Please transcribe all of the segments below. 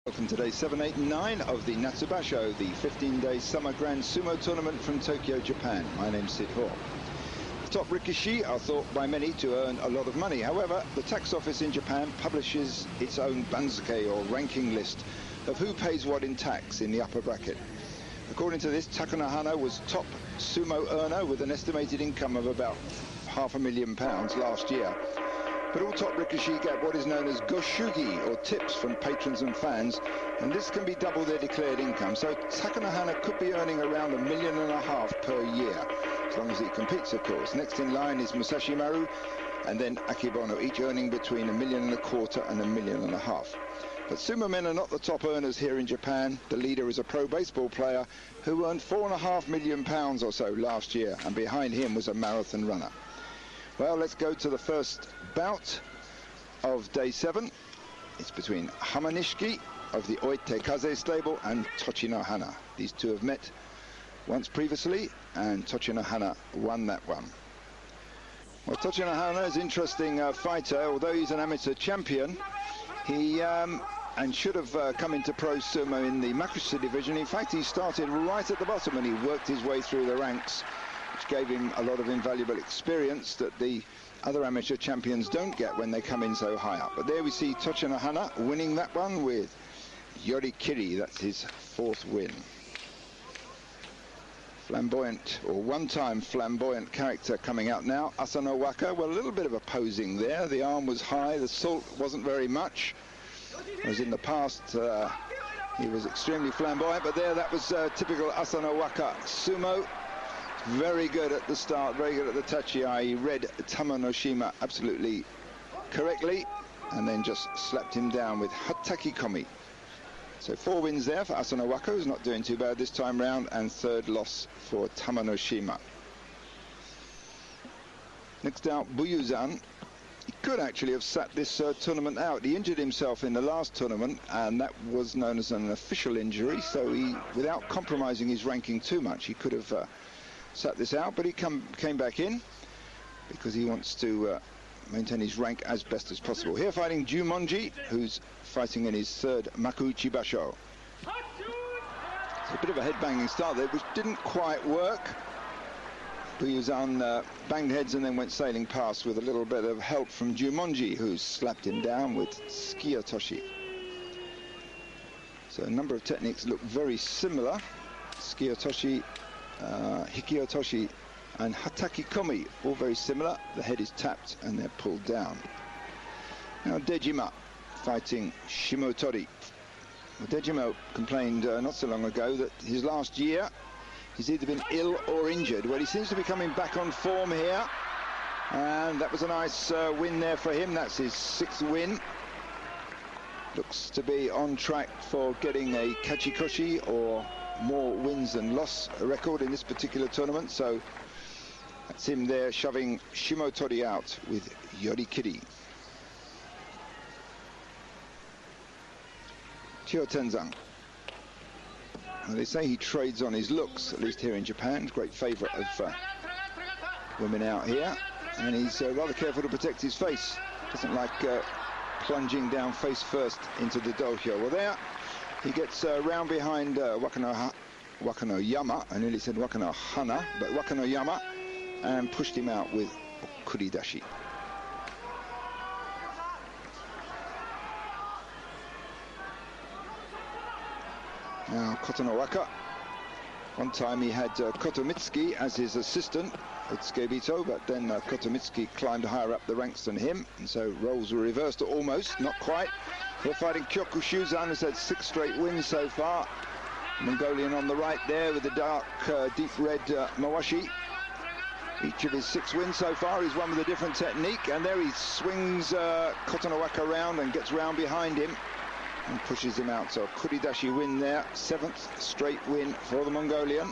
Welcome to day 7, 8 and 9 of the Natsu Basho, the 15-day summer grand sumo tournament from Tokyo, Japan. My name's Syd Hoare. The top rikishi are thought by many to earn a lot of money. However, the tax office in Japan publishes its own banzuke or ranking list of who pays what in tax in the upper bracket. According to this, Tochinohana was top sumo earner with an estimated income of about £500,000 last year. But all top rikishi get what is known as goshugi, or tips from patrons and fans, and this can be double their declared income. So Tochinohana could be earning around $1.5 million per year, as long as he competes, of course. Next in line is Musashi Maru, and then Akebono, each earning between $1.25 million and $1.5 million. But sumo men are not the top earners here in Japan. The leader is a pro baseball player who earned £4.5 million or so last year, and behind him was a marathon runner. Well, let's go to the first bout of day 7. It's between Hamanishiki of the Oitekaze stable and Tochinohana. These two have met once previously, and Tochinohana won that one. Well, Tochinohana is an interesting fighter. Although he's an amateur champion, he and should have come into pro sumo in the Makushi division. In fact, he started right at the bottom and he worked his way through the ranks, which gave him a lot of invaluable experience that the other amateur champions don't get when they come in so high up. But there we see Tochinohana winning that one with yorikiri. That's his 4th win. Flamboyant, or one-time flamboyant character coming out now. Asanowaka, well, a little bit of a posing there. The arm was high, the salt wasn't very much. Whereas in the past, he was extremely flamboyant, but there, that was typical Asanowaka sumo. Very good at the start, very good at the tachi. He read Tamanoshima absolutely correctly, and then just slapped him down with hatakikomi. So 4 wins there for Asanowaka, who's not doing too bad this time round, and 3rd loss for Tamanoshima. Next out, Buyuzan. He could actually have sat this tournament out. He injured himself in the last tournament, and that was known as an official injury, so he, without compromising his ranking too much, he could have sat this out, but he came back in because he wants to maintain his rank as best as possible. Here fighting Jumonji, who's fighting in his 3rd Makuuchi Basho. It's a bit of a head-banging start there, which didn't quite work. Buyuzan banged heads and then went sailing past with a little bit of help from Jumonji, who slapped him down with tsukiotoshi. So a number of techniques look very similar. Tsukiotoshi, hikiotoshi and hatakikomi, all very similar. The head is tapped and they're pulled down. Now Dejima fighting Shimotori. Well, Dejima complained not so long ago that his last year he's either been ill or injured. Well, he seems to be coming back on form here, and that was a nice win there for him. That's his 6th win. Looks to be on track for getting a kachikoshi or more wins than loss record in this particular tournament. So that's him there shoving Shimotori out with yorikiri. Chiyotenzan. Well, they say he trades on his looks, at least here in Japan. Great favourite of women out here, and he's rather careful to protect his face. Doesn't like plunging down face first into the dohyo. Well, there he gets round behind Wakanoyama. I nearly said Wakanohana, but Wakanoyama, and pushed him out with okuridashi. Now Kotonowaka. One time he had Kotomitsuki as his assistant at Skebito, but then Kotomitsuki climbed higher up the ranks than him, and so roles were reversed almost, not quite. They're fighting Kyokushuzan, who's had 6 straight wins so far. Mongolian on the right there with the dark, deep red mawashi. Each of his 6 wins so far, he's won with a different technique, and there he swings Kotonowaka around and gets round behind him and pushes him out. So okuridashi win there, 7th straight win for the Mongolian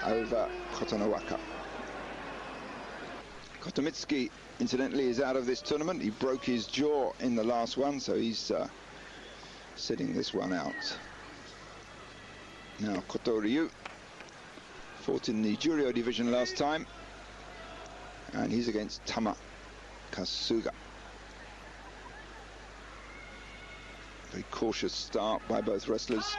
over Kotonowaka. Kotomitsuki, incidentally, is out of this tournament. He broke his jaw in the last one, so he's sitting this one out. Now Kotoryu fought in the Juryo division last time, and he's against Tamakasuga. Very cautious start by both wrestlers.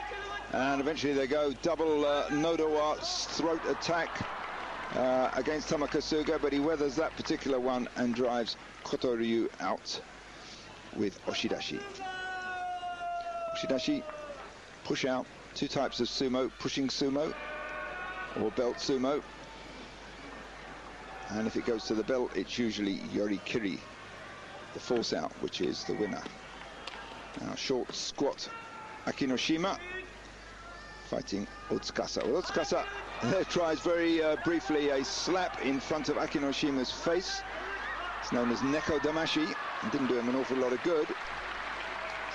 And eventually they go double Nodowa throat attack against Tamakasuga, but he weathers that particular one and drives Kotoryu out with oshidashi. Oshidashi, push out, two types of sumo, pushing sumo or belt sumo. And if it goes to the belt, it's usually yorikiri, the force out, which is the winner. Now short squat Akinoshima fighting Otsukasa. Well, Otsukasa tries very briefly a slap in front of Akinoshima's face. It's known as Neko-damashi. It didn't do him an awful lot of good.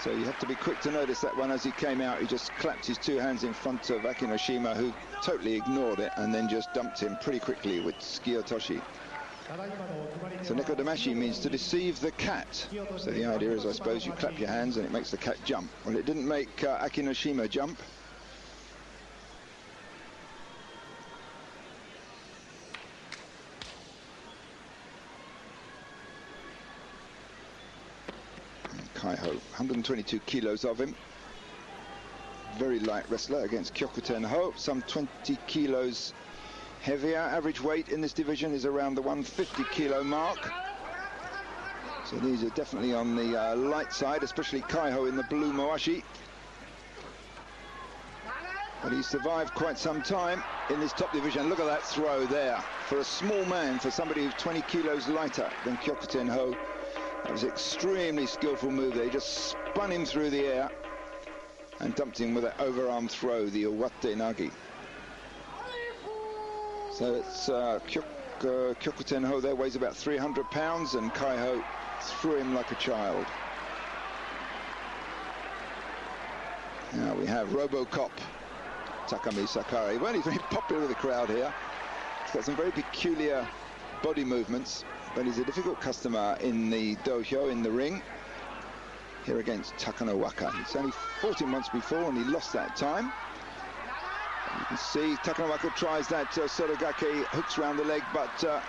So you have to be quick to notice that one. As he came out, he just clapped his two hands in front of Akinoshima, who totally ignored it and then just dumped him pretty quickly with tsukiotoshi. So Neko-damashi means to deceive the cat. So the idea is, I suppose, you clap your hands and it makes the cat jump. Well, it didn't make Akinoshima jump. Kaiho, 122 kilos of him. Very light wrestler against Kyokutenho, some 20 kilos heavier. Average weight in this division is around the 150 kilo mark. So these are definitely on the light side, especially Kaiho in the blue Moashi. But he's survived quite some time in this top division. Look at that throw there. For a small man, for somebody who's 20 kilos lighter than Kyokutenho, that was an extremely skillful move there. He just spun him through the air and dumped him with an overarm throw, the uwatenage. So it's Kyokutenho there weighs about 300 pounds, and Kaiho threw him like a child. Now we have Robocop Takamisakari. Well, he's very popular with the crowd here. He's got some very peculiar body movements, but he's a difficult customer in the dojo, in the ring. Here against Takanowaka. He's only fought him once before and he lost that time. You can see Takanowaka tries that sorogake, hooks round the leg, but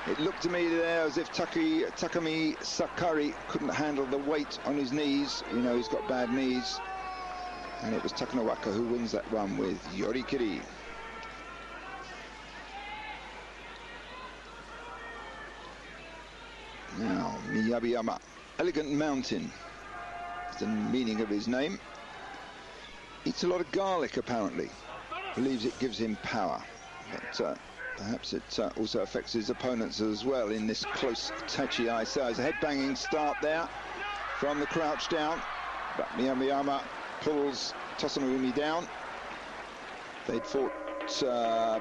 it looked to me there as if Takamisakari couldn't handle the weight on his knees. You know, he's got bad knees. And it was Takanowaka who wins that one with yorikiri. Now, Miyabiyama, elegant mountain is the meaning of his name. Eats a lot of garlic, apparently. Believes it gives him power. But perhaps it also affects his opponents as well in this close tachi-ai. So it's a head-banging start there from the crouch down. But Miyabiyama pulls Tosanoumi down. They'd fought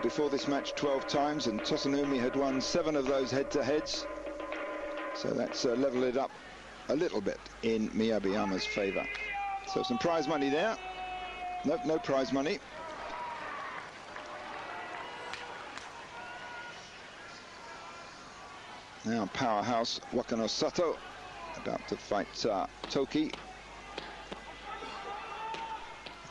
before this match 12 times, and Tosanoumi had won 7 of those head-to-heads. So that's leveled it up a little bit in Miyabiyama's favour. So some prize money there. Nope, no prize money. Now powerhouse Wakano Sato about to fight Toki.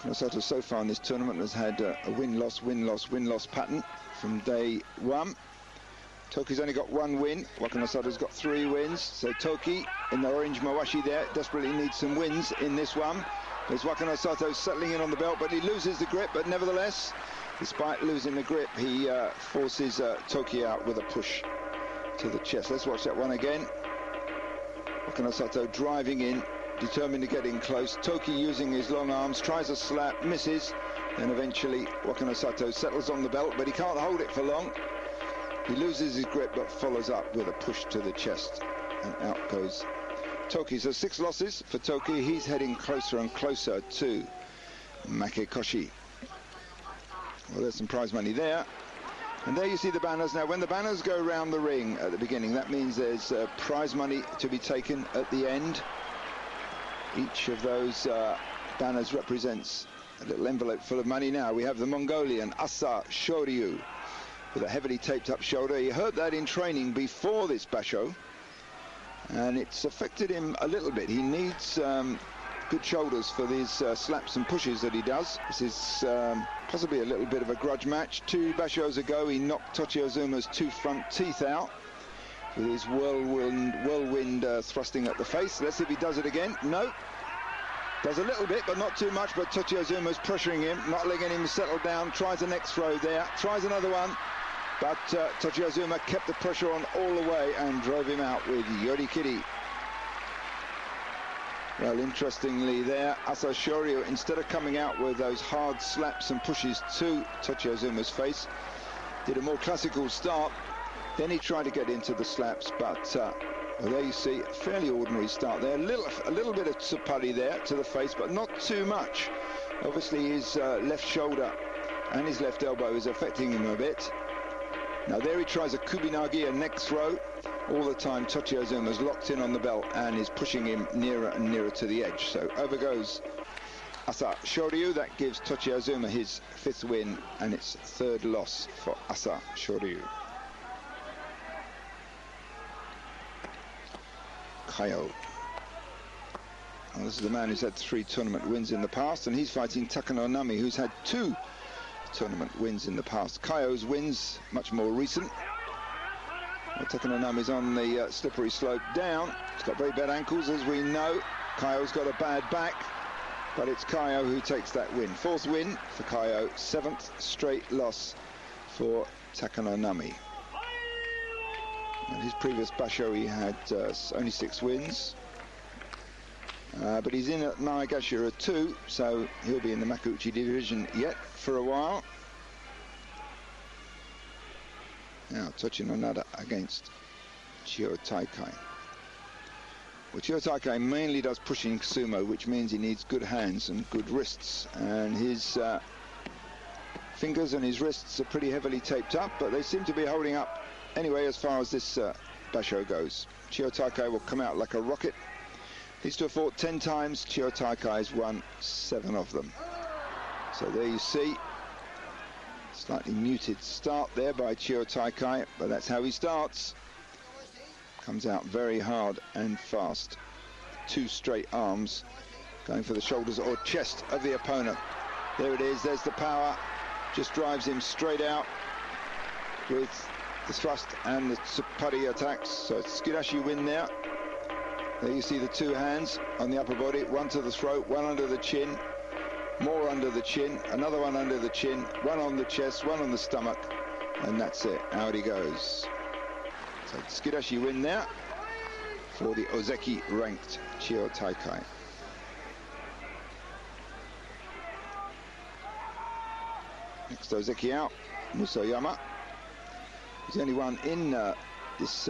Wakano Sato so far in this tournament has had a win-loss, win-loss, win-loss pattern from day one. Toki's only got 1 win. Wakano Sato's got 3 wins. So Toki in the orange Mawashi there desperately needs some wins in this one. There's Wakano Sato settling in on the belt, but he loses the grip. But nevertheless, despite losing the grip, he forces Toki out with a push to the chest. Let's watch that one again. Wakano Sato driving in, determined to get in close. Toki using his long arms, tries a slap, misses. Then eventually Wakano Sato settles on the belt, but he can't hold it for long. He loses his grip, but follows up with a push to the chest, and out goes Toki. So 6 losses for Toki. He's heading closer and closer to Makekoshi. Well, there's some prize money there. And there you see the banners. Now, when the banners go around the ring at the beginning, that means there's prize money to be taken at the end. Each of those banners represents a little envelope full of money. Now, we have the Mongolian Asa Shoryu with a heavily taped up shoulder. He heard that in training before this basho, and it's affected him a little bit. He needs good shoulders for these slaps and pushes that he does. This is possibly a little bit of a grudge match. 2 bashos ago, he knocked Tochiozuma's 2 front teeth out with his whirlwind thrusting at the face. Let's see if he does it again. No. Does a little bit, but not too much, but Tochiozuma's pressuring him, not letting him settle down, tries the next throw there, tries another one, but Tochiozuma kept the pressure on all the way and drove him out with yorikiri. Well, interestingly there, Shoryu, instead of coming out with those hard slaps and pushes to Tochiozuma's face, did a more classical start. Then he tried to get into the slaps, but well, there you see, a fairly ordinary start there. A little bit of tsupari there to the face, but not too much. Obviously, his left shoulder and his left elbow is affecting him a bit. Now there he tries a kubinagi, a neck throw. All the time, Tochiozuma's locked in on the belt and is pushing him nearer and nearer to the edge. So over goes Shoryu. That gives Tochiozuma his 5th win and its 3rd loss for Shoryu. Kaiho. Well, this is the man who's had 3 tournament wins in the past, and he's fighting Takanoshima, who's had 2 tournament wins in the past. Kaiho's wins much more recent. Well, Takanoshimi's on the slippery slope down. He's got very bad ankles, as we know. Kaiho's got a bad back, but it's Kaiho who takes that win. 4th win for Kaiho, 7th straight loss for Takanoshima. In his previous basho, he had only 6 wins. But he's in at Nagashira 2, so he'll be in the Makuuchi division yet for a while. Now, Tochinohana against Chiyotaikai. Well, Chiyotaikai mainly does pushing sumo, which means he needs good hands and good wrists. And his fingers and his wrists are pretty heavily taped up, but they seem to be holding up anyway as far as this basho goes. Chiyotaikai will come out like a rocket. He's to have fought 10 times. Chiyotaikai's won 7 of them. So there you see. Slightly muted start there by Chiyotaikai, but that's how he starts. Comes out very hard and fast. 2 straight arms going for the shoulders or chest of the opponent. There it is, there's the power. Just drives him straight out with the thrust and the tsupari attacks. So it's okuridashi win there. There you see the 2 hands on the upper body, 1 to the throat, 1 under the chin, more under the chin, another 1 under the chin, 1 on the chest, 1 on the stomach, and that's it. Out he goes. So tsukiotoshi win there for the Ozeki ranked Chiyotaikai. Next Ozeki out, Musayama. He's the only one in this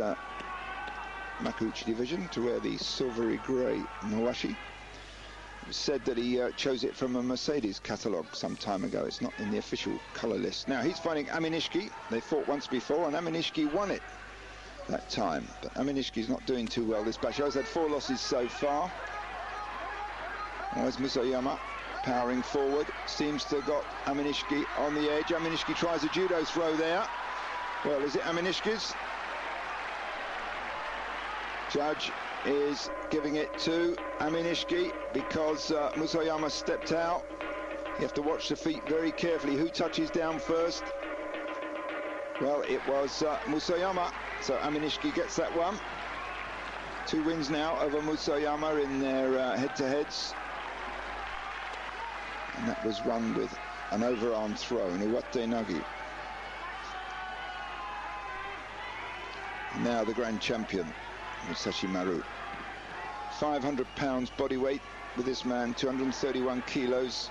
Makuuchi division to wear the silvery grey mawashi. It was said that he chose it from a Mercedes catalogue some time ago. It's not in the official colour list. Now he's fighting Hamanishiki. They fought once before and Hamanishiki won it that time. But Hamanishki's not doing too well this basho. He's had 4 losses so far. There's Musayama powering forward. Seems to have got Hamanishiki on the edge. Hamanishiki tries a judo throw there. Well, is it Hamanishki's? Judge is giving it to Hamanishiki because Musayama stepped out. You have to watch the feet very carefully. Who touches down first? Well, it was Musayama, so Hamanishiki gets that one. 2 wins now over Musayama in their head-to-heads. And that was won with an overarm throw, an uwatenage. Now the grand champion, Musashi Maru. 500 pounds body weight with this man, 231 kilos.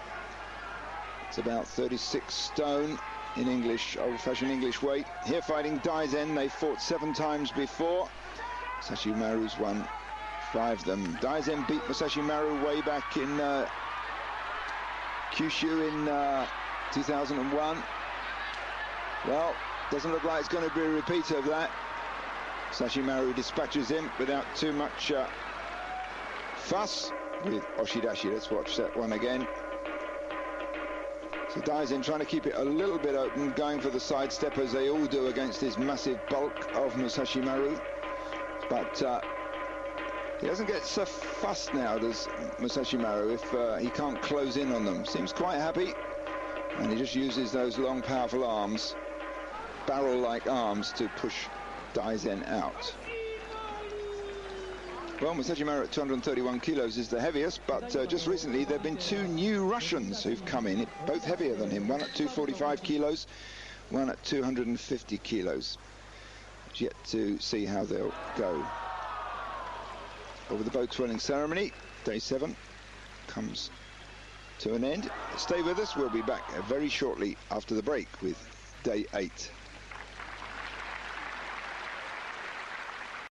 It's about 36 stone in English, old-fashioned English weight. Here fighting Daizen, they fought 7 times before. Musashi Maru's won 5 of them. Daizen beat Musashi Maru way back in Kyushu in 2001. Well, doesn't look like it's going to be a repeat of that. Musashi Maru dispatches him without too much fuss with oshidashi. Let's watch that one again. So Daizen trying to keep it a little bit open, going for the sidestep as they all do against this massive bulk of Musashi Maru. But he doesn't get so fussed now, does Musashi Maru, if he can't close in on them. Seems quite happy, and he just uses those long, powerful arms, barrel-like arms, to push Daizen out. Well, Masejima at 231 kilos is the heaviest, but just recently there have been two new Russians who've come in, both heavier than him, one at 245 kilos, one at 250 kilos. Yet to see how they'll go. Over the boat twirling ceremony, day 7 comes to an end. Stay with us, we'll be back very shortly after the break with day 8.